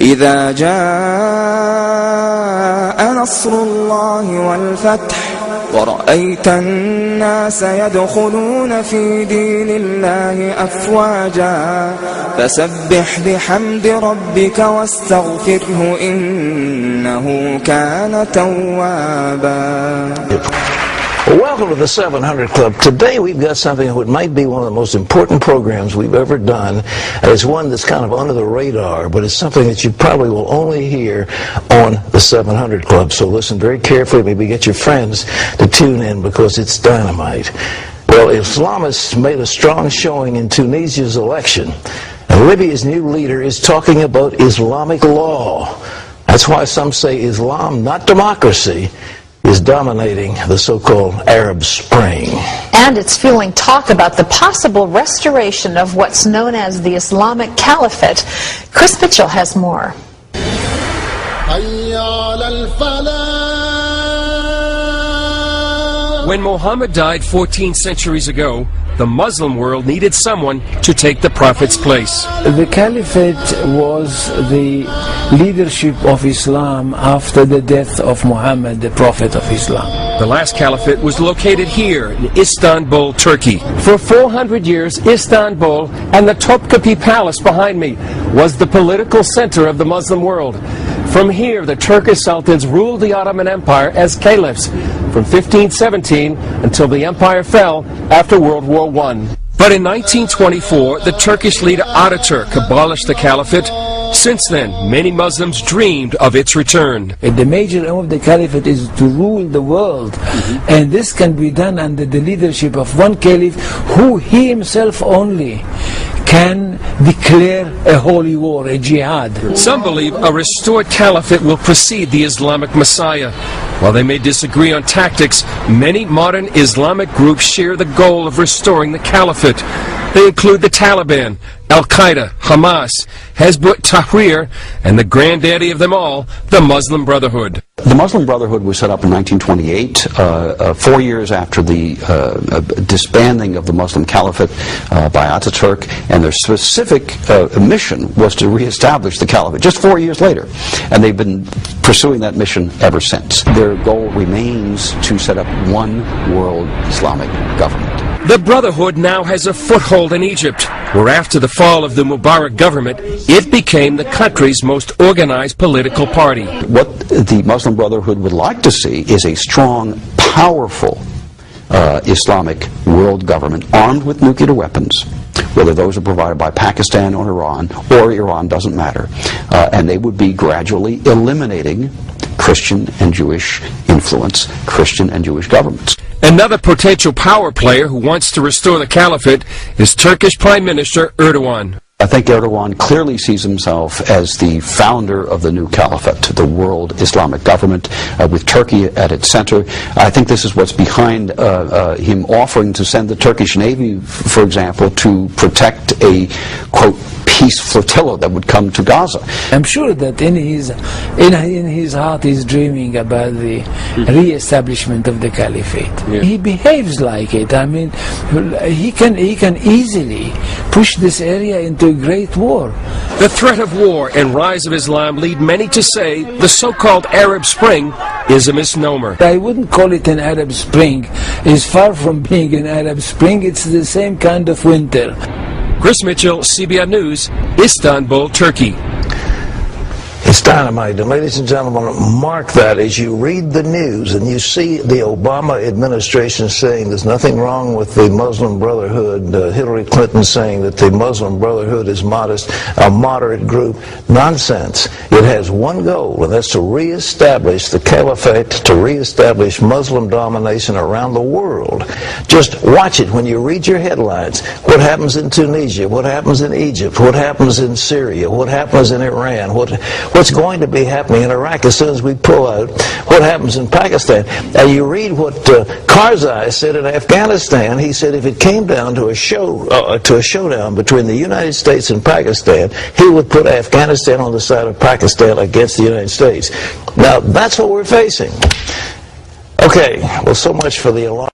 إذا جاء نصر الله والفتح ورأيت الناس يدخلون في دين الله أفواجا فسبح بحمد ربك واستغفره إنه كان توابا. Welcome to the 700 Club. Today we've got something that might be one of the most important programs we've ever done. It's one that's kind of under the radar, but it's something that you probably will only hear on the 700 Club. So listen very carefully. Maybe get your friends to tune in because it's dynamite. Well, Islamists made a strong showing in Tunisia's election. And Libya's new leader is talking about Islamic law. That's why some say Islam, not democracy, is dominating the so-called Arab Spring. And it's fueling talk about the possible restoration of what's known as the Islamic Caliphate. Chris Mitchell has more. When Muhammad died 14 centuries ago, the Muslim world needed someone to take the Prophet's place. The Caliphate was the leadership of Islam after the death of Muhammad, the Prophet of Islam. The last caliphate was located here in Istanbul, Turkey. For 400 years, Istanbul and the Topkapi Palace behind me was the political center of the Muslim world. From here, the Turkish sultans ruled the Ottoman Empire as caliphs from 1517 until the empire fell after World War I. But in 1924, the Turkish leader Ataturk abolished the caliphate. Since then, many Muslims dreamed of its return. The major aim of the Caliphate is to rule the world, and this can be done under the leadership of one caliph who he himself only can declare a holy war, a jihad. Some believe a restored caliphate will precede the Islamic Messiah. While they may disagree on tactics, many modern Islamic groups share the goal of restoring the caliphate. They include the Taliban, Al-Qaeda, Hamas, Hezbollah Tahrir, and the granddaddy of them all, the Muslim Brotherhood. The Muslim Brotherhood was set up in 1928, 4 years after the disbanding of the Muslim Caliphate by Ataturk, and their specific mission was to reestablish the Caliphate just 4 years later. And they've been pursuing that mission ever since. Their goal remains to set up one world Islamic government. The Brotherhood now has a foothold in Egypt, where after the fall of the Mubarak government, it became the country's most organized political party. What the Muslim Brotherhood would like to see is a strong, powerful Islamic world government armed with nuclear weapons, whether those are provided by Pakistan or Iran doesn't matter. And they would be gradually eliminating Christian and Jewish influence, Christian and Jewish governments. Another potential power player who wants to restore the caliphate is Turkish Prime Minister Erdogan. I think Erdogan clearly sees himself as the founder of the new caliphate, the world Islamic government, with Turkey at its center. I think this is what's behind him offering to send the Turkish Navy, for example, to protect a, quote, peace flotilla that would come to Gaza. I'm sure that in his heart he's dreaming about the re-establishment of the caliphate. Yeah. He behaves like it. I mean, he can easily push this area into a great war. The threat of war and rise of Islam lead many to say the so-called Arab Spring is a misnomer. I wouldn't call it an Arab Spring. It's far from being an Arab Spring. It's the same kind of winter. Chris Mitchell, CBN News, Istanbul, Turkey. It's dynamite, and ladies and gentlemen, mark that as you read the news and you see the Obama administration saying there's nothing wrong with the Muslim Brotherhood, Hillary Clinton saying that the Muslim Brotherhood is modest, a moderate group. Nonsense. It has one goal, and that's to reestablish the caliphate, to reestablish Muslim domination around the world. Just watch it when you read your headlines. What happens in Tunisia? What happens in Egypt? What happens in Syria? What happens in Iran? What's going to be happening in Iraq as soon as we pull out? What happens in Pakistan? You read what Karzai said in Afghanistan. He said if it came down to a showdown between the United States and Pakistan, he would put Afghanistan on the side of Pakistan against the United States. Now, that's what we're facing. Okay, well, so much for the alarm.